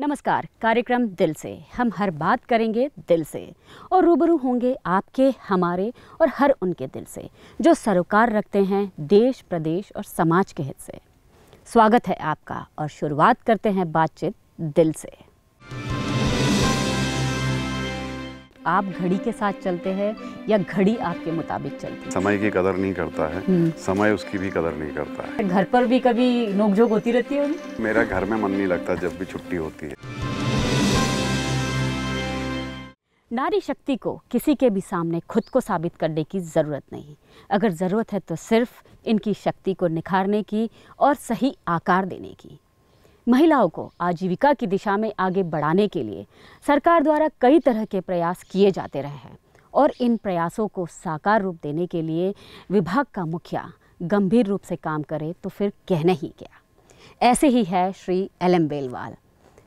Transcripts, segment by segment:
नमस्कार। कार्यक्रम दिल से हम हर बात करेंगे दिल से और रूबरू होंगे आपके, हमारे और हर उनके दिल से जो सरोकार रखते हैं देश, प्रदेश और समाज के हित से। स्वागत है आपका और शुरुआत करते हैं बातचीत दिल से। आप घड़ी के साथ चलते हैं या घड़ी आपके मुताबिक चलती है? समय की कदर नहीं करता है, समय उसकी भी कदर नहीं करता है। घर पर भी कभी नोकझोंक होती रहती है? मेरा घर में मन नहीं लगता जब भी छुट्टी होती है। नारी शक्ति को किसी के भी सामने खुद को साबित करने की ज़रूरत नहीं। अगर ज़रूरत है तो सिर्फ इनकी शक्ति को निखारने की और सही आकार देने की। महिलाओं को आजीविका की दिशा में आगे बढ़ाने के लिए सरकार द्वारा कई तरह के प्रयास किए जाते रहे हैं और इन प्रयासों को साकार रूप देने के लिए विभाग का मुखिया गंभीर रूप से काम करे तो फिर कहने ही क्या। ऐसे ही है श्री LM बेलवाल।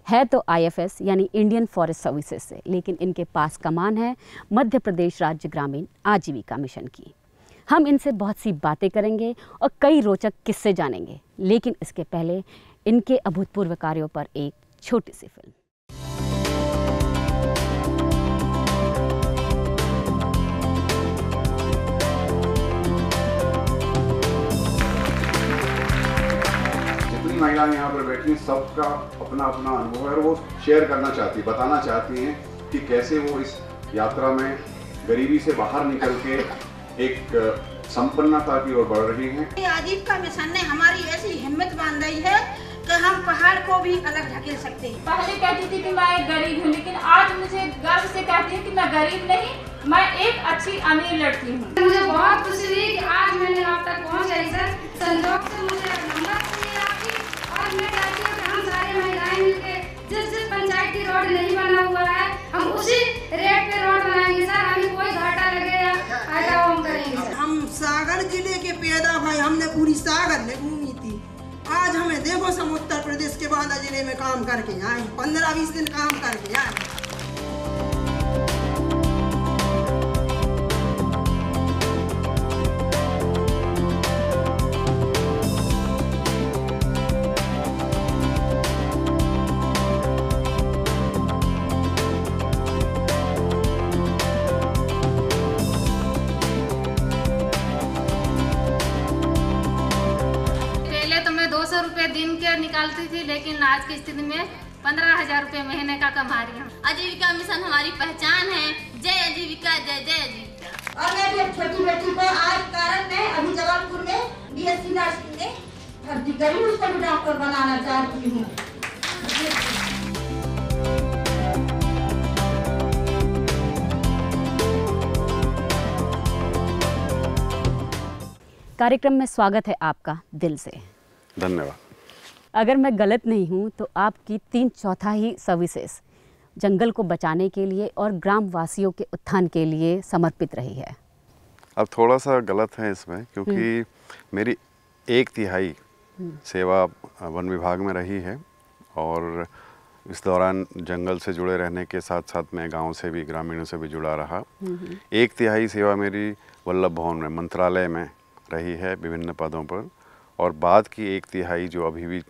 है तो IFS यानी इंडियन फॉरेस्ट सर्विसेज से, लेकिन इनके पास कमान है मध्य प्रदेश राज्य ग्रामीण आजीविका मिशन की। हम इनसे बहुत सी बातें करेंगे और कई रोचक किस्से जानेंगे, लेकिन इसके पहले इनके अभूतपूर्व कार्यों पर एक छोटी सी फिल्म। जितनी महिलाएं यहाँ पर बैठी हैं सबका अपना अपना अनुभव है और वो शेयर करना चाहती है, बताना चाहती हैं कि कैसे वो इस यात्रा में गरीबी से बाहर निकल के एक संपन्नता की ओर बढ़ रही हैं। आजीविका मिशन ने हमारी ऐसी हिम्मत बांधी है कि हम पहाड़ को भी अलग ढकेल सकते हैं। पहले कहती थी कि मैं गरीब हूँ, लेकिन आज मुझे गर्व से कहती हूँ कि मैं गरीब नहीं, मैं एक अच्छी अमीर लड़की हूँ। मुझे बहुत खुशी हुई कि आज मैंने आप तक पहुँच गई सर। संजोग से मुझे हिम्मत हुई आपकी और मैं चाहती हूँ कि हम सारी महिलाएं मिलकर जिस पंचायती रोड नहीं बना हुआ है हम उसी रेट पे रोड बनाएंगे सर। हमें कोई घाटा लगे या फायदा हम करेंगे सर। हम सागर जिले के पैदा भाई, हमने पूरी सागर में घूमी थी। आज हमें देखो हम उत्तर प्रदेश के बांदा जिले में काम करके आए, 15-20 दिन काम करके आए। दिन के निकालती थी, लेकिन आज की स्थिति में 15,000 रुपए महीने का कमा रही हूँ। आजीविका मिशन हमारी पहचान है। जय आजीविका, जय जय आजीविका। और मैं भी छोटी बेटी को आज कारण में अभी जबलपुर में BSc नर्सिंग में भर्ती करी, उसको भी डॉक्टर बनाना चाहती हूँ। कार्यक्रम में स्वागत है आपका दिल से। धन्यवाद। अगर मैं गलत नहीं हूँ तो आपकी 3/4 सर्विसेज जंगल को बचाने के लिए और ग्राम वासियों के उत्थान के लिए समर्पित रही है। अब थोड़ा सा गलत है इसमें, क्योंकि मेरी 1/3 सेवा वन विभाग में रही है और इस दौरान जंगल से जुड़े रहने के साथ साथ मैं गांव से भी, ग्रामीणों से भी जुड़ा रहा। 1/3 सेवा मेरी वल्लभ भवन में, मंत्रालय में रही है विभिन्न पदों पर, और बाद की 1/3 जो अभी भी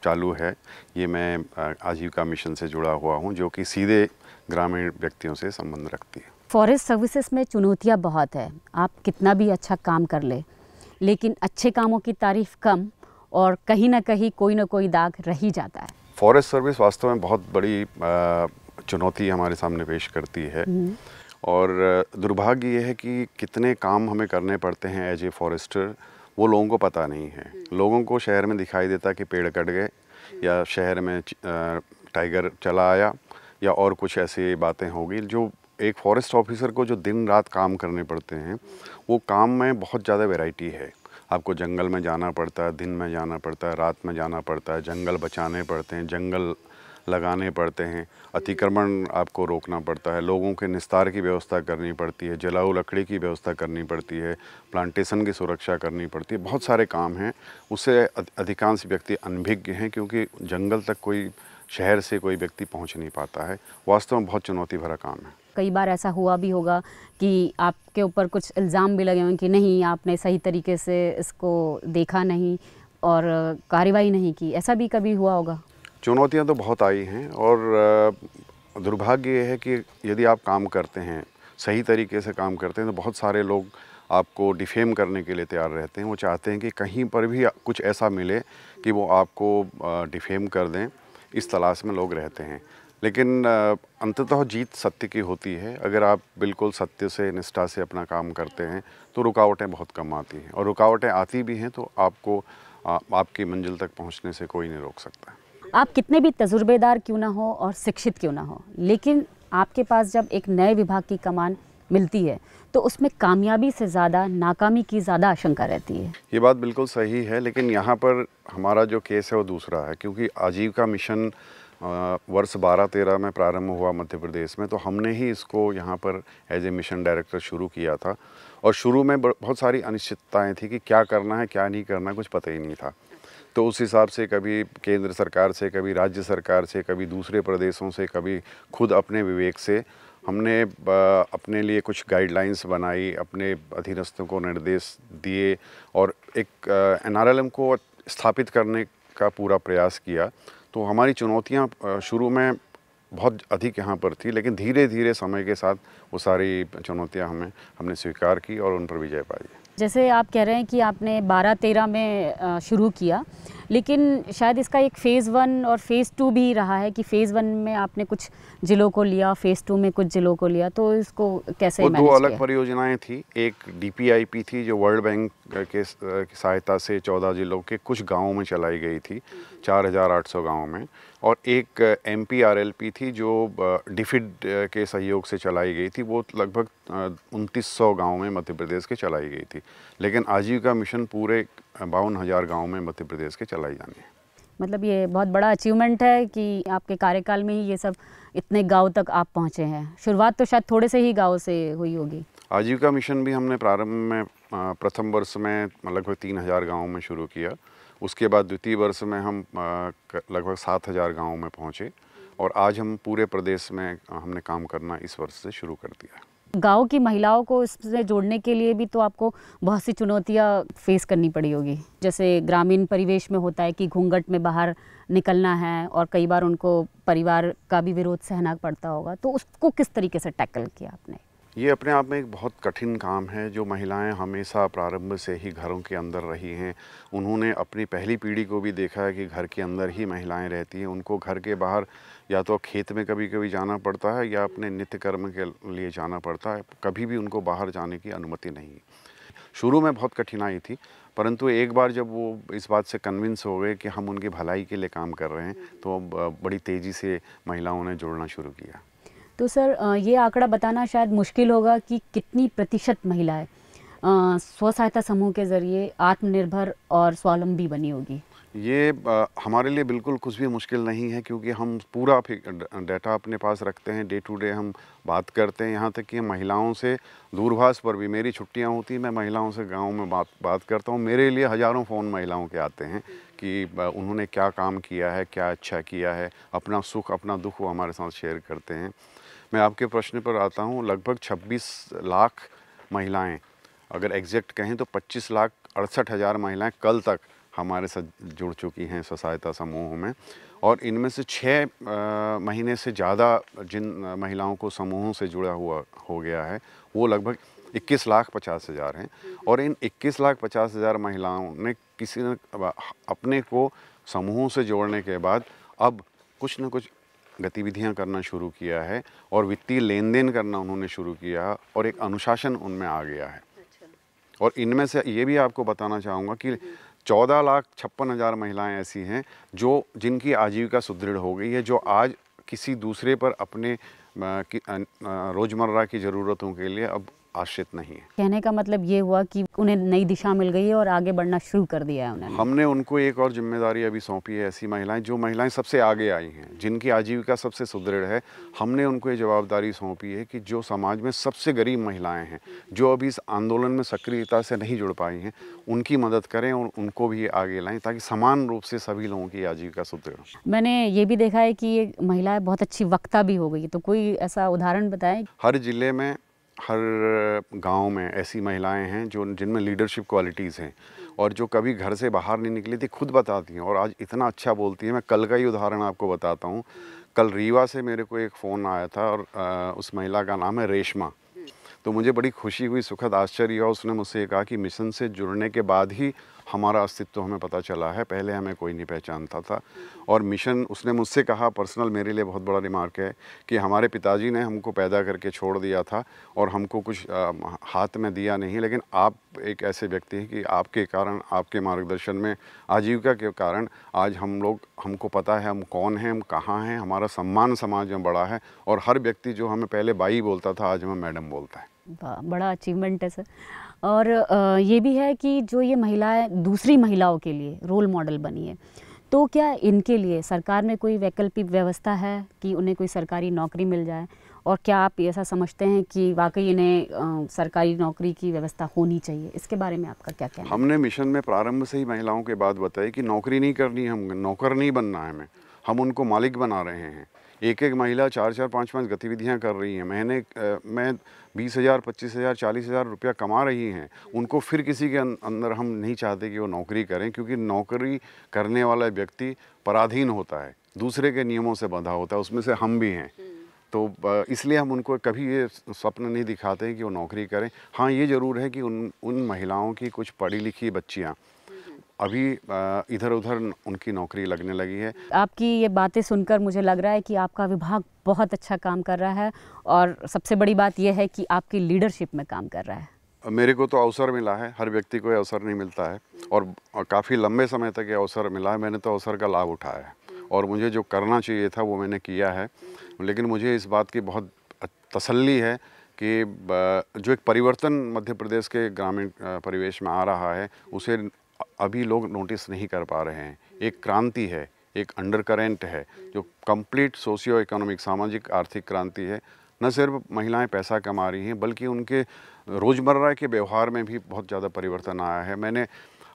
चालू है ये मैं आजीविका मिशन से जुड़ा हुआ हूँ, जो कि सीधे ग्रामीण व्यक्तियों से संबंध रखती है। फॉरेस्ट सर्विसेज में चुनौतियाँ बहुत है। आप कितना भी अच्छा काम कर ले, लेकिन अच्छे कामों की तारीफ कम और कहीं ना कहीं कोई ना कोई दाग रह ही जाता है। फॉरेस्ट सर्विस वास्तव में बहुत बड़ी चुनौती हमारे सामने पेश करती है और दुर्भाग्य ये है कि कितने काम हमें करने पड़ते हैं एज ए फॉरेस्टर, वो लोगों को पता नहीं है। लोगों को शहर में दिखाई देता कि पेड़ कट गए या शहर में टाइगर चला आया या और कुछ ऐसी बातें होगी। जो एक फॉरेस्ट ऑफिसर को जो दिन रात काम करने पड़ते हैं, वो काम में बहुत ज़्यादा वैरायटी है। आपको जंगल में जाना पड़ता है, दिन में जाना पड़ता है, रात में जाना पड़ता है, जंगल बचाने पड़ते हैं, जंगल लगाने पड़ते हैं, अतिक्रमण आपको रोकना पड़ता है, लोगों के निस्तार की व्यवस्था करनी पड़ती है, जलाऊ लकड़ी की व्यवस्था करनी पड़ती है, प्लांटेशन की सुरक्षा करनी पड़ती है। बहुत सारे काम हैं। उससे अधिकांश व्यक्ति अनभिज्ञ हैं, क्योंकि जंगल तक कोई, शहर से कोई व्यक्ति पहुंच नहीं पाता है। वास्तव में बहुत चुनौती भरा काम है। कई बार ऐसा हुआ भी होगा कि आपके ऊपर कुछ इल्ज़ाम भी लगे हों कि नहीं, आपने सही तरीके से इसको देखा नहीं और कार्रवाई नहीं की, ऐसा भी कभी हुआ होगा? चुनौतियां तो बहुत आई हैं और दुर्भाग्य ये है कि यदि आप काम करते हैं, सही तरीके से काम करते हैं, तो बहुत सारे लोग आपको डिफेम करने के लिए तैयार रहते हैं। वो चाहते हैं कि कहीं पर भी कुछ ऐसा मिले कि वो आपको डिफेम कर दें, इस तलाश में लोग रहते हैं। लेकिन अंततः जीत सत्य की होती है। अगर आप बिल्कुल सत्य से, निष्ठा से अपना काम करते हैं तो रुकावटें बहुत कम आती हैं, और रुकावटें आती भी हैं तो आपको आपकी मंजिल तक पहुंचने से कोई नहीं रोक सकता। आप कितने भी तजुर्बेदार क्यों ना हो और शिक्षित क्यों ना हो, लेकिन आपके पास जब एक नए विभाग की कमान मिलती है तो उसमें कामयाबी से ज़्यादा नाकामी की ज़्यादा आशंका रहती है। ये बात बिल्कुल सही है, लेकिन यहाँ पर हमारा जो केस है वो दूसरा है, क्योंकि आजीविका मिशन वर्ष 12-13 में प्रारंभ हुआ मध्य प्रदेश में, तो हमने ही इसको यहाँ पर एज ए मिशन डायरेक्टर शुरू किया था। और शुरू में बहुत सारी अनिश्चितताएं थी कि क्या करना है, क्या नहीं करना, कुछ पता ही नहीं था। तो उस हिसाब से कभी केंद्र सरकार से, कभी राज्य सरकार से, कभी दूसरे प्रदेशों से, कभी खुद अपने विवेक से हमने अपने लिए कुछ गाइडलाइंस बनाई, अपने अधीनस्थों को निर्देश दिए और एक NRLM को स्थापित करने का पूरा प्रयास किया। तो हमारी चुनौतियां शुरू में बहुत अधिक यहाँ पर थी, लेकिन धीरे धीरे समय के साथ वो सारी चुनौतियां हमने स्वीकार की और उन पर विजय पाई। जैसे आप कह रहे हैं कि आपने 12-13 में शुरू किया, लेकिन शायद इसका एक फ़ेज़ 1 और फ़ेज़ 2 भी रहा है कि फ़ेज़ 1 में आपने कुछ ज़िलों को लिया, फ़ेज़ 2 में कुछ ज़िलों को लिया, तो इसको कैसे वो मैनेज दो किया? अलग परियोजनाएं थी। एक DPIP थी जो वर्ल्ड बैंक की सहायता से 14 जिलों के कुछ गाँवों में चलाई गई थी, 4800 गाँव में, और एक MPRLP थी जो डिफिड के सहयोग से चलाई गई थी। वो लगभग 2900 गाँव में मध्य प्रदेश के चलाई गई थी। लेकिन आजीविका मिशन पूरे 52,000 गाँव में मध्य प्रदेश के चलाई जानी है। मतलब ये बहुत बड़ा अचीवमेंट है कि आपके कार्यकाल में ही ये सब इतने गांव तक आप पहुंचे हैं। शुरुआत तो शायद थोड़े से ही गांव से हुई होगी। आजीविका मिशन भी हमने प्रारंभ में प्रथम वर्ष में लगभग 3000 गाँव में शुरू किया। उसके बाद द्वितीय वर्ष में हम लगभग 7000 गाँव में पहुँचे, और आज हम पूरे प्रदेश में हमने काम करना इस वर्ष से शुरू कर दिया। गांव की महिलाओं को इससे जोड़ने के लिए भी तो आपको बहुत सी चुनौतियां फेस करनी पड़ी होगी। जैसे ग्रामीण परिवेश में होता है कि घूंघट में बाहर निकलना है, और कई बार उनको परिवार का भी विरोध सहना पड़ता होगा, तो उसको किस तरीके से टैकल किया आपने? ये अपने आप में एक बहुत कठिन काम है। जो महिलाएं हमेशा प्रारंभ से ही घरों के अंदर रही हैं, उन्होंने अपनी पहली पीढ़ी को भी देखा है कि घर के अंदर ही महिलाएं रहती हैं। उनको घर के बाहर या तो खेत में कभी कभी जाना पड़ता है या अपने नित्य कर्म के लिए जाना पड़ता है। कभी भी उनको बाहर जाने की अनुमति नहीं। शुरू में बहुत कठिनाई थी, परंतु एक बार जब वो इस बात से कन्विंस हो गए कि हम उनकी भलाई के लिए काम कर रहे हैं, तो बड़ी तेज़ी से महिलाओं ने जुड़ना शुरू किया। तो सर, ये आंकड़ा बताना शायद मुश्किल होगा कि कितनी प्रतिशत महिलाएं स्व सहायता समूह के ज़रिए आत्मनिर्भर और स्वावलंबी बनी होगी। ये हमारे लिए बिल्कुल कुछ भी मुश्किल नहीं है, क्योंकि हम पूरा डाटा अपने पास रखते हैं। डे टू डे हम बात करते हैं, यहाँ तक कि महिलाओं से दूरभाष पर भी, मेरी छुट्टियाँ होती हैं, मैं महिलाओं से गांव में बात करता हूँ। मेरे लिए हज़ारों फ़ोन महिलाओं के आते हैं कि उन्होंने क्या काम किया है, क्या अच्छा किया है, अपना सुख अपना दुख वो हमारे साथ शेयर करते हैं। मैं आपके प्रश्न पर आता हूँ। लगभग 26 लाख महिलाएँ, अगर एग्जैक्ट कहें तो 25,68,000 महिलाएँ कल तक हमारे साथ जुड़ चुकी हैं स्व सहायता समूहों में, और इनमें से 6 महीने से ज़्यादा जिन महिलाओं को समूहों से जुड़ा हुआ हो गया है वो लगभग 21,50,000 हैं। और इन 21,50,000 महिलाओं ने किसी ने अपने को समूहों से जोड़ने के बाद अब कुछ न कुछ गतिविधियां करना शुरू किया है, और वित्तीय लेन देन करना उन्होंने शुरू किया, और एक अनुशासन उनमें आ गया है। और इनमें से ये भी आपको बताना चाहूँगा कि 14,56,000 महिलाएं ऐसी हैं जिनकी आजीविका सुदृढ़ हो गई है, जो आज किसी दूसरे पर अपने रोज़मर्रा की ज़रूरतों के लिए अब आश्रित नहीं है। कहने का मतलब ये हुआ कि उन्हें नई दिशा मिल गई है और आगे बढ़ना शुरू कर दिया है उन्होंने। हमने उनको एक और जिम्मेदारी अभी सौंपी है। ऐसी महिलाएं जो महिलाएं सबसे आगे आई हैं, जिनकी आजीविका सबसे सुदृढ़ है, हमने उनको ये जवाबदारी सौंपी है कि जो समाज में सबसे गरीब महिलाएं हैं, जो अभी इस आंदोलन में सक्रियता से नहीं जुड़ पाई हैं, उनकी मदद करें और उनको भी आगे लाएं, ताकि समान रूप से सभी लोगों की आजीविका सुदृढ़ हो। मैंने ये भी देखा है कि ये महिलाएं बहुत अच्छी वक्ता भी हो गई, तो कोई ऐसा उदाहरण बताएं? हर जिले में हर गांव में ऐसी महिलाएं हैं जो जिनमें लीडरशिप क्वालिटीज़ हैं और जो कभी घर से बाहर नहीं निकली थी, खुद बताती हैं और आज इतना अच्छा बोलती हैं। मैं कल का ही उदाहरण आपको बताता हूँ। कल रीवा से मेरे को एक फ़ोन आया था और उस महिला का नाम है रेशमा। तो मुझे बड़ी खुशी हुई, सुखद आश्चर्य हुआ। उसने मुझसे ये कहा कि मिशन से जुड़ने के बाद ही हमारा अस्तित्व हमें पता चला है, पहले हमें कोई नहीं पहचानता था। और मिशन, उसने मुझसे कहा, पर्सनल मेरे लिए बहुत बड़ा रिमार्क है कि हमारे पिताजी ने हमको पैदा करके छोड़ दिया था और हमको कुछ हाथ में दिया नहीं, लेकिन आप एक ऐसे व्यक्ति हैं कि आपके कारण, आपके मार्गदर्शन में, आजीविका के कारण आज हमको पता है हम कौन हैं, हम कहाँ हैं, हमारा सम्मान समाज में बड़ा है और हर व्यक्ति जो हमें पहले बाई बोलता था आज हमें मैडम बोलता है। वाह, बड़ा अचीवमेंट है सर। और ये भी है कि जो ये महिलाएं दूसरी महिलाओं के लिए रोल मॉडल बनी है, तो क्या इनके लिए सरकार में कोई वैकल्पिक व्यवस्था है कि उन्हें कोई सरकारी नौकरी मिल जाए? और क्या आप ऐसा समझते हैं कि वाकई इन्हें सरकारी नौकरी की व्यवस्था होनी चाहिए? इसके बारे में आपका क्या कहना है? हमने मिशन में प्रारंभ से ही महिलाओं के बात बताई कि नौकरी नहीं करनी, हम नौकर नहीं बनना है, हम उनको मालिक बना रहे हैं। एक एक महिला 4-4, 5-5 गतिविधियां कर रही हैं, महीने में 20,000, 25,000, 40,000 रुपया कमा रही हैं। उनको फिर किसी के अंदर हम नहीं चाहते कि वो नौकरी करें, क्योंकि नौकरी करने वाला व्यक्ति पराधीन होता है, दूसरे के नियमों से बंधा होता है, उसमें से हम भी हैं। तो इसलिए हम उनको कभी ये स्वप्न नहीं दिखाते हैं कि वो नौकरी करें। हाँ, ये ज़रूर है कि उन महिलाओं की कुछ पढ़ी लिखी बच्चियाँ अभी इधर उधर उनकी नौकरी लगने लगी है। आपकी ये बातें सुनकर मुझे लग रहा है कि आपका विभाग बहुत अच्छा काम कर रहा है और सबसे बड़ी बात यह है कि आपकी लीडरशिप में काम कर रहा है। मेरे को तो अवसर मिला है, हर व्यक्ति को ये अवसर नहीं मिलता है और काफ़ी लंबे समय तक ये अवसर मिला है। मैंने तो अवसर का लाभ उठाया है और मुझे जो करना चाहिए था वो मैंने किया है। लेकिन मुझे इस बात की बहुत तसल्ली है कि जो एक परिवर्तन मध्य प्रदेश के ग्रामीण परिवेश में आ रहा है उसे अभी लोग नोटिस नहीं कर पा रहे हैं। एक क्रांति है, एक अंडर करेंट है जो कंप्लीट सोशियो इकोनॉमिक, सामाजिक आर्थिक क्रांति है। न सिर्फ महिलाएं पैसा कमा रही हैं बल्कि उनके रोज़मर्रा के व्यवहार में भी बहुत ज़्यादा परिवर्तन आया है। मैंने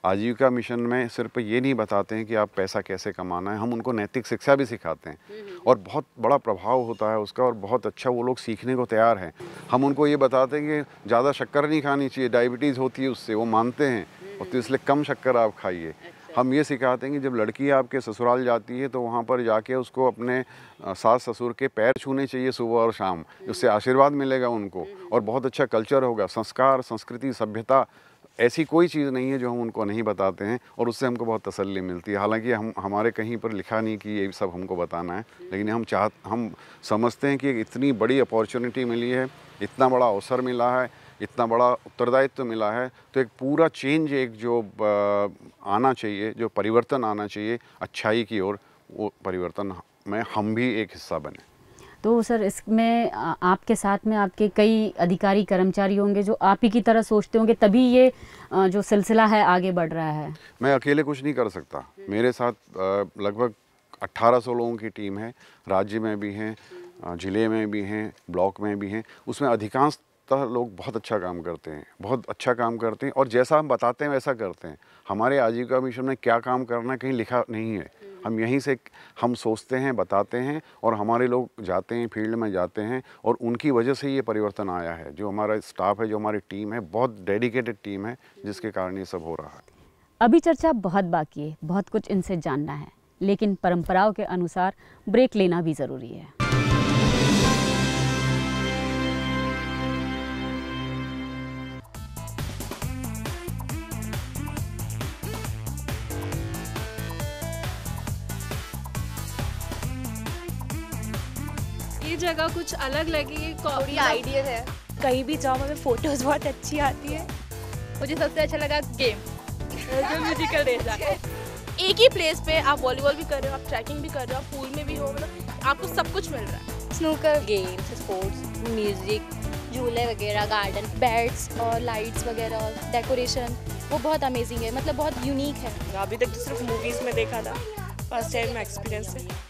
आजीविका मिशन में सिर्फ ये नहीं बताते हैं कि आप पैसा कैसे कमाना है, हम उनको नैतिक शिक्षा भी सिखाते हैं और बहुत बड़ा प्रभाव होता है उसका और बहुत अच्छा वो लोग सीखने को तैयार हैं। हम उनको ये बताते हैं कि ज़्यादा शक्कर नहीं खानी चाहिए, डायबिटीज़ होती है उससे, वो मानते हैं और तो इसलिए कम शक्कर आप खाइए। हम ये सिखाते हैं कि जब लड़की आपके ससुराल जाती है तो वहाँ पर जाके उसको अपने सास ससुर के पैर छूने चाहिए सुबह और शाम, उससे आशीर्वाद मिलेगा उनको और बहुत अच्छा कल्चर होगा। संस्कार, संस्कृति, सभ्यता, ऐसी कोई चीज़ नहीं है जो हम उनको नहीं बताते हैं और उससे हमको बहुत तसल्ली मिलती है। हालांकि हमारे कहीं पर लिखा नहीं कि ये सब हमको बताना है, लेकिन हम समझते हैं कि इतनी बड़ी अपॉर्चुनिटी मिली है, इतना बड़ा अवसर मिला है, इतना बड़ा उत्तरदायित्व मिला है, तो एक पूरा चेंज, एक जो आना चाहिए, जो परिवर्तन आना चाहिए अच्छाई की ओर, वो परिवर्तन में हम भी एक हिस्सा बने। तो सर इसमें आपके साथ में आपके कई अधिकारी कर्मचारी होंगे जो आप ही की तरह सोचते होंगे, तभी ये जो सिलसिला है आगे बढ़ रहा है। मैं अकेले कुछ नहीं कर सकता, मेरे साथ लगभग 1800 लोगों की टीम है, राज्य में भी हैं, ज़िले में भी हैं, ब्लॉक में भी हैं। उसमें अधिकांश लोग बहुत अच्छा काम करते हैं, बहुत अच्छा काम करते हैं और जैसा हम बताते हैं वैसा करते हैं। हमारे आजीविका मिशन में क्या काम करना कहीं लिखा नहीं है, हम यहीं से हम सोचते हैं, बताते हैं और हमारे लोग जाते हैं, फील्ड में जाते हैं और उनकी वजह से ये परिवर्तन आया है। जो हमारा स्टाफ है, जो हमारी टीम है, बहुत डेडिकेटेड टीम है, जिसके कारण ये सब हो रहा है। अभी चर्चा बहुत बाकी है, बहुत कुछ इनसे जानना है, लेकिन परंपराओं के अनुसार ब्रेक लेना भी ज़रूरी है। ये जगह कुछ अलग लगी, कॉफी आइडिया है, कहीं भी जाओ हमें फोटोज बहुत अच्छी आती है। मुझे सबसे अच्छा लगा गेम जो म्यूजिकल रेस है। एक ही प्लेस पे आप वॉलीबॉल भी कर रहे हो, आप ट्रैकिंग भी कर रहे हो, आप पूल में भी हो, मतलब आपको सब कुछ मिल रहा है। स्नूकर, गेम्स, स्पोर्ट्स, म्यूजिक, झूले वगैरह, गार्डन, बेड्स और लाइट्स वगैरह, डेकोरेशन, वो बहुत अमेजिंग है, मतलब बहुत यूनिक है। अभी तक तो सिर्फ मूवीज़ में देखा था, फर्स्ट टाइम एक्सपीरियंस है।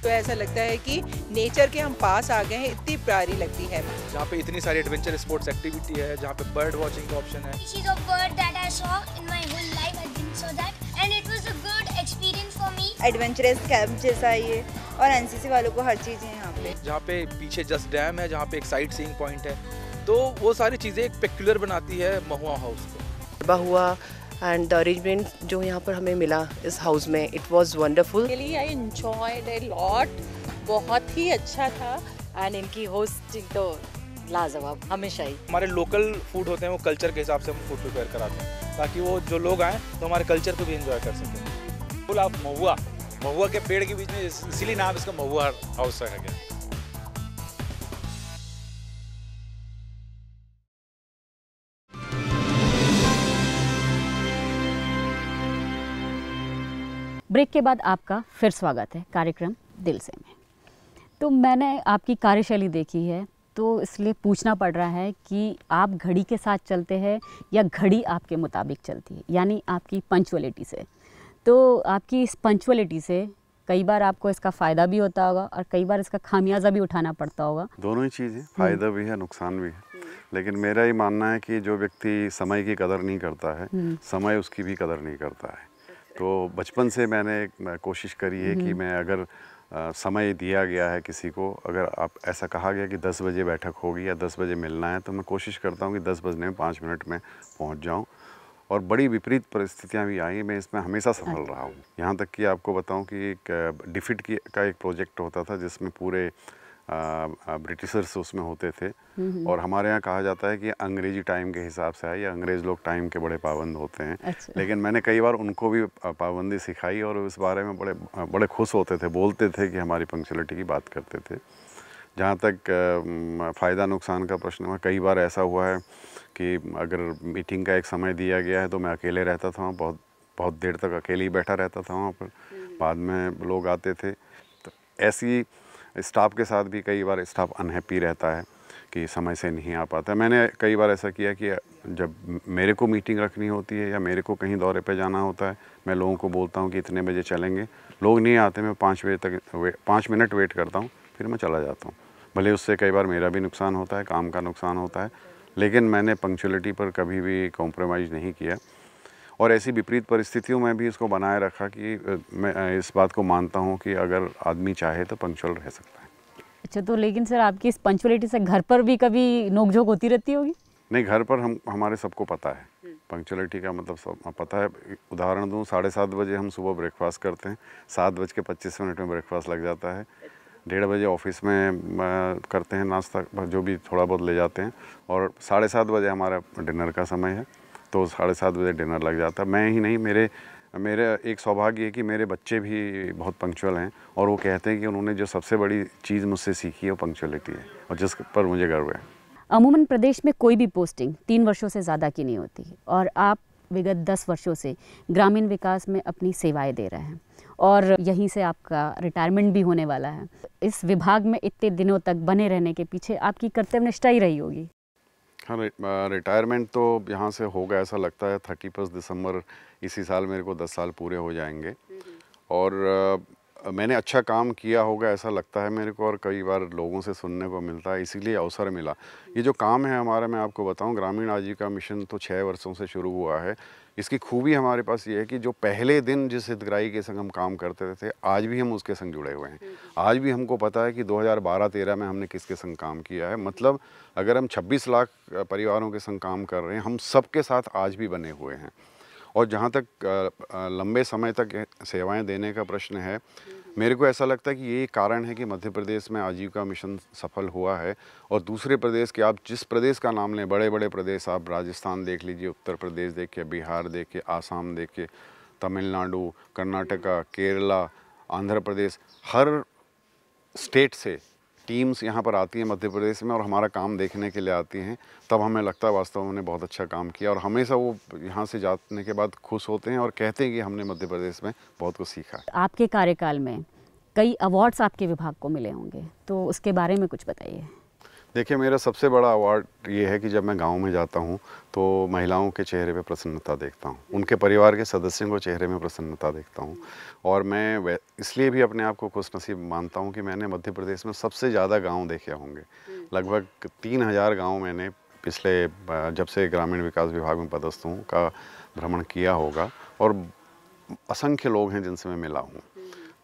तो ऐसा लगता है कि नेचर के हम पास आ गए हैं, इतनी प्यारी लगती है। जहाँ पे इतनी सारी एडवेंचर स्पोर्ट्स एक्टिविटी है, जहाँ पे बर्ड वाचिंग का ऑप्शन है। She's a bird that I saw in my whole life. I didn't saw that, and it was a good experience for me. Adventurous camp जैसा ये, और एनसीसी वालों को हर चीज़ है यहाँ पे। जहाँ पे पीछे जस्ट डैम है, जहाँ पे एक साइट सीइंग पॉइंट है, तो वो सारी चीज़ें एक पेक्युलर बनाती है महुआ हाउस को। बहुआ एंड द अरेंजमेंट जो यहाँ पर हमें मिला इस हाउस में, it was wonderful. Really I enjoyed a lot, बहुत ही अच्छा था एंड इनकी होस्टिंग तो लाजवाब हमेशा ही। हमारे लोकल फूड होते हैं वो कल्चर के हिसाब से हम फूड प्रिपेयर कराते हैं ताकि वो जो लोग आएँ तो हमारे कल्चर को भी एंजॉय कर सकें। फुल ऑफ महुआ, महुआ के पेड़ के बीच में, इसीलिए नाम इसका महुआ हाउस रखा गया। ब्रेक के बाद आपका फिर स्वागत है कार्यक्रम दिल से में। तो मैंने आपकी कार्यशैली देखी है, तो इसलिए पूछना पड़ रहा है कि आप घड़ी के साथ चलते हैं या घड़ी आपके मुताबिक चलती है, यानी आपकी पंचुअलिटी से। तो आपकी इस पंचुअलिटी से कई बार आपको इसका फ़ायदा भी होता होगा और कई बार इसका खामियाजा भी उठाना पड़ता होगा। दोनों ही चीज़ है, फ़ायदा भी है, नुकसान भी है। लेकिन मेरा ही मानना है कि जो व्यक्ति समय की कदर नहीं करता है, समय उसकी भी कदर नहीं करता है। तो बचपन से मैंने कोशिश करी है कि मैं अगर समय दिया गया है किसी को, अगर आप ऐसा कहा गया कि 10 बजे बैठक होगी या 10 बजे मिलना है, तो मैं कोशिश करता हूँ कि 10 बजने में 5 मिनट में पहुँच जाऊँ। और बड़ी विपरीत परिस्थितियाँ भी आई, मैं इसमें हमेशा सफल रहा हूँ। यहाँ तक कि आपको बताऊँ कि एक डिफिट का एक प्रोजेक्ट होता था जिसमें पूरे ब्रिटिशर्स उसमें होते थे, और हमारे यहाँ कहा जाता है कि अंग्रेजी टाइम के हिसाब से आए, या अंग्रेज़ लोग टाइम के बड़े पाबंद होते हैं। अच्छा। लेकिन मैंने कई बार उनको भी पाबंदी सिखाई और उस बारे में बड़े खुश होते थे, बोलते थे कि हमारी पंक्चुअलिटी की बात करते थे। जहाँ तक फ़ायदा नुकसान का प्रश्न हुआ, कई बार ऐसा हुआ है कि अगर मीटिंग का एक समय दिया गया है तो मैं अकेले रहता था, बहुत देर तक अकेले ही बैठा रहता था वहाँ पर, बाद में लोग आते थे। तो ऐसी स्टाफ के साथ भी कई बार स्टाफ अनहैप्पी रहता है कि समय से नहीं आ पाता। मैंने कई बार ऐसा किया कि जब मेरे को मीटिंग रखनी होती है या मेरे को कहीं दौरे पे जाना होता है, मैं लोगों को बोलता हूँ कि इतने बजे चलेंगे, लोग नहीं आते, मैं 5 बजे तक 5 मिनट वेट करता हूँ, फिर मैं चला जाता हूँ। भले उससे कई बार मेरा भी नुकसान होता है, काम का नुकसान होता है, लेकिन मैंने पंक्चुअलिटी पर कभी भी कॉम्प्रोमाइज़ नहीं किया। और ऐसी विपरीत परिस्थितियों में भी इसको बनाए रखा कि मैं इस बात को मानता हूँ कि अगर आदमी चाहे तो पंक्चुअल रह सकता है। अच्छा, तो लेकिन सर आपकी इस पंक्चुअलिटी से घर पर भी कभी नोकझोंक होती रहती होगी? नहीं, घर पर हमारे सबको पता है पंक्चुअलिटी का मतलब, सब पता है। उदाहरण दूँ, 7:30 बजे हम सुबह ब्रेकफास्ट करते हैं, 7:25 में ब्रेकफास्ट लग जाता है, 1:30 बजे ऑफिस में करते हैं नाश्ता, जो भी थोड़ा बहुत ले जाते हैं, और 7:30 बजे हमारा डिनर का समय है, तो 7:30 बजे डिनर लग जाता है। मैं ही नहीं, मेरे एक सौभाग्य है कि मेरे बच्चे भी बहुत पंक्चुअल हैं, और वो कहते हैं कि उन्होंने जो सबसे बड़ी चीज़ मुझसे सीखी है वो पंक्चुअलिटी है, और जिस पर मुझे गर्व है। अमूमन प्रदेश में कोई भी पोस्टिंग 3 वर्षों से ज़्यादा की नहीं होती, और आप विगत 10 वर्षों से ग्रामीण विकास में अपनी सेवाएं दे रहे हैं, और यहीं से आपका रिटायरमेंट भी होने वाला है। इस विभाग में इतने दिनों तक बने रहने के पीछे आपकी कर्तव्यनिष्ठा ही रही होगी। हाँ, रिटायरमेंट तो यहाँ से होगा, ऐसा लगता है 31 दिसंबर इसी साल मेरे को 10 साल पूरे हो जाएंगे, और मैंने अच्छा काम किया होगा ऐसा लगता है मेरे को, और कई बार लोगों से सुनने को मिलता है, इसीलिए अवसर मिला। ये जो काम है हमारा, मैं आपको बताऊं, ग्रामीण आजीविका मिशन तो 6 वर्षों से शुरू हुआ है। इसकी खूबी हमारे पास ये है कि जो पहले दिन जिस हितग्राही के संग हम काम करते थे, आज भी हम उसके संग जुड़े हुए हैं। आज भी हमको पता है कि 2012-13 में हमने किसके संग काम किया है। मतलब अगर हम 26 लाख परिवारों के संग काम कर रहे हैं, हम सबके साथ आज भी बने हुए हैं। और जहाँ तक लंबे समय तक सेवाएं देने का प्रश्न है, मेरे को ऐसा लगता है कि ये कारण है कि मध्य प्रदेश में आजीविका मिशन सफल हुआ है, और दूसरे प्रदेश के, आप जिस प्रदेश का नाम लें, बड़े बड़े प्रदेश, आप राजस्थान देख लीजिए, उत्तर प्रदेश देखिए, बिहार देखिए, आसाम देखिए, तमिलनाडु, कर्नाटका, केरला, आंध्र प्रदेश, हर स्टेट से टीम्स यहाँ पर आती हैं मध्य प्रदेश में, और हमारा काम देखने के लिए आती हैं। तब हमें लगता है वास्तव में उन्होंने बहुत अच्छा काम किया, और हमेशा वो यहाँ से जाने के बाद खुश होते हैं और कहते हैं कि हमने मध्य प्रदेश में बहुत कुछ सीखा है। आपके कार्यकाल में कई अवार्ड्स आपके विभाग को मिले होंगे, तो उसके बारे में कुछ बताइए। देखिए, मेरा सबसे बड़ा अवार्ड ये है कि जब मैं गांव में जाता हूं तो महिलाओं के चेहरे पे प्रसन्नता देखता हूं, उनके परिवार के सदस्यों को चेहरे में प्रसन्नता देखता हूं, और मैं इसलिए भी अपने आप को खुशनसीब मानता हूं कि मैंने मध्य प्रदेश में सबसे ज़्यादा गांव देखे होंगे। लगभग 3000 गाँव मैंने पिछले, जब से ग्रामीण विकास विभाग में पदस्थ हूँ, का भ्रमण किया होगा, और असंख्य लोग हैं जिनसे मैं मिला हूँ।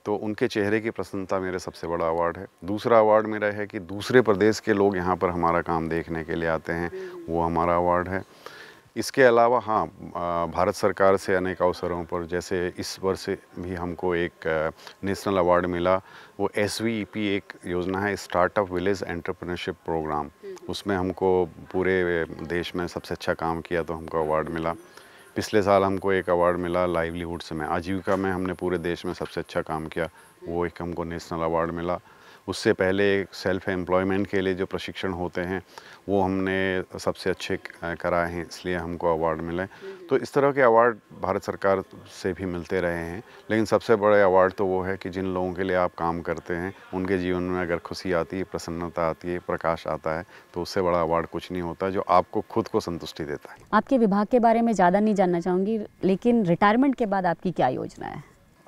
तो उनके चेहरे की प्रसन्नता मेरा सबसे बड़ा अवार्ड है। दूसरा अवार्ड मेरा है कि दूसरे प्रदेश के लोग यहाँ पर हमारा काम देखने के लिए आते हैं, वो हमारा अवार्ड है। इसके अलावा हाँ, भारत सरकार से अनेक अवसरों पर, जैसे इस वर्ष भी हमको एक नेशनल अवार्ड मिला। वो SVEP एक योजना है, स्टार्टअप विलेज एंटरप्रेन्योरशिप प्रोग्राम, उसमें हमको पूरे देश में सबसे अच्छा काम किया तो हमको अवार्ड मिला। पिछले साल हमको एक अवार्ड मिला लाइवलीहुड्स में, आजीविका में हमने पूरे देश में सबसे अच्छा काम किया, वो एक हमको नेशनल अवार्ड मिला। उससे पहले सेल्फ एम्प्लॉयमेंट के लिए जो प्रशिक्षण होते हैं वो हमने सबसे अच्छे कराए हैं, इसलिए हमको अवार्ड मिले। तो इस तरह के अवार्ड भारत सरकार से भी मिलते रहे हैं, लेकिन सबसे बड़े अवार्ड तो वो है कि जिन लोगों के लिए आप काम करते हैं उनके जीवन में अगर खुशी आती है, प्रसन्नता आती है, प्रकाश आता है, तो उससे बड़ा अवार्ड कुछ नहीं होता जो आपको खुद को संतुष्टि देता है। आपके विभाग के बारे में ज़्यादा नहीं जानना चाहूँगी, लेकिन रिटायरमेंट के बाद आपकी क्या योजना है?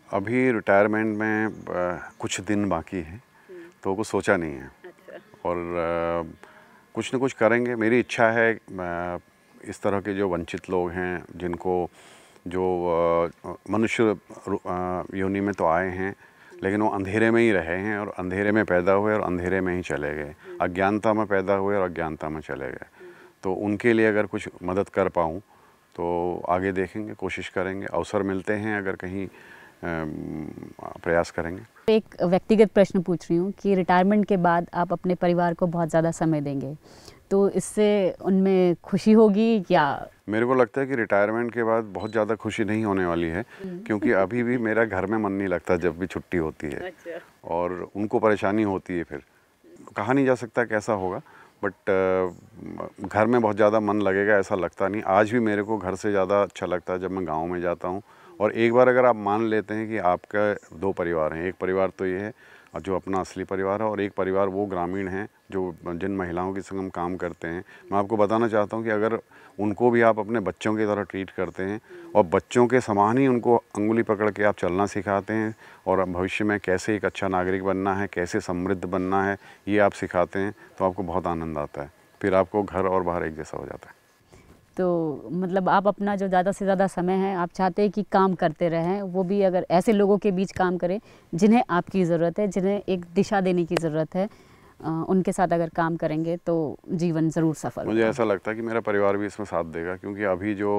अभी रिटायरमेंट में कुछ दिन बाकी हैं, तो कुछ सोचा नहीं है। और कुछ न कुछ करेंगे। मेरी इच्छा है इस तरह के जो वंचित लोग हैं, जिनको जो मनुष्य योनि में तो आए हैं लेकिन वो अंधेरे में ही रहे हैं और अंधेरे में पैदा हुए और अंधेरे में ही चले गए, अज्ञानता में पैदा हुए और अज्ञानता में चले गए, तो उनके लिए अगर कुछ मदद कर पाऊँ तो आगे देखेंगे, कोशिश करेंगे। अवसर मिलते हैं अगर कहीं प्रयास करेंगे। एक व्यक्तिगत प्रश्न पूछ रही हूँ कि रिटायरमेंट के बाद आप अपने परिवार को बहुत ज़्यादा समय देंगे, तो इससे उनमें खुशी होगी या? मेरे को लगता है कि रिटायरमेंट के बाद बहुत ज़्यादा खुशी नहीं होने वाली है, क्योंकि अभी भी मेरा घर में मन नहीं लगता जब भी छुट्टी होती है। और उनको परेशानी होती है, फिर कहा नहीं जा सकता कैसा होगा, बट घर में बहुत ज़्यादा मन लगेगा ऐसा लगता नहीं। आज भी मेरे को घर से ज़्यादा अच्छा लगता है जब मैं गाँव में जाता हूँ। और एक बार अगर आप मान लेते हैं कि आपका 2 परिवार हैं, एक परिवार तो ये है जो अपना असली परिवार है और एक परिवार वो ग्रामीण हैं जो जिन महिलाओं के संग हम काम करते हैं। मैं आपको बताना चाहता हूँ कि अगर उनको भी आप अपने बच्चों की तरह ट्रीट करते हैं और बच्चों के समान ही उनको अंगुली पकड़ के आप चलना सिखाते हैं और भविष्य में कैसे एक अच्छा नागरिक बनना है, कैसे समृद्ध बनना है, ये आप सिखाते हैं, तो आपको बहुत आनंद आता है। फिर आपको घर और बाहर एक जैसा हो जाता है। तो मतलब आप अपना जो ज़्यादा से ज़्यादा समय है आप चाहते हैं कि काम करते रहें, वो भी अगर ऐसे लोगों के बीच काम करें जिन्हें आपकी ज़रूरत है, जिन्हें एक दिशा देने की ज़रूरत है, उनके साथ अगर काम करेंगे तो जीवन ज़रूर सफल मुझे ऐसा लगता है कि मेरा परिवार भी इसमें साथ देगा, क्योंकि अभी जो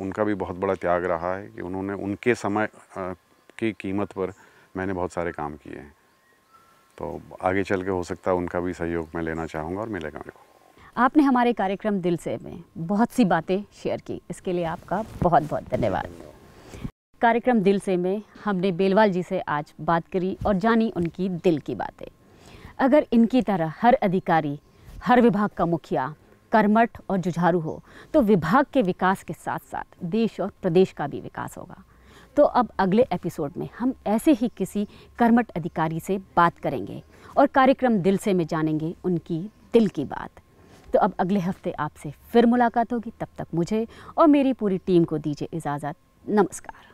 उनका भी बहुत बड़ा त्याग रहा है कि उन्होंने उनके समय की कीमत पर मैंने बहुत सारे काम किए हैं। तो आगे चल के हो सकता है उनका भी सहयोग मैं लेना चाहूँगा और मिलेगा मेरे को। आपने हमारे कार्यक्रम दिल से में बहुत सी बातें शेयर की, इसके लिए आपका बहुत बहुत धन्यवाद। कार्यक्रम दिल से में हमने बेलवाल जी से आज बात करी और जानी उनकी दिल की बातें। अगर इनकी तरह हर अधिकारी, हर विभाग का मुखिया कर्मठ और जुझारू हो तो विभाग के विकास के साथ साथ देश और प्रदेश का भी विकास होगा। तो अब अगले एपिसोड में हम ऐसे ही किसी कर्मठ अधिकारी से बात करेंगे और कार्यक्रम दिल से में जानेंगे उनकी दिल की बात। तो अब अगले हफ्ते आपसे फिर मुलाकात होगी, तब तक मुझे और मेरी पूरी टीम को दीजिए इजाज़त। नमस्कार।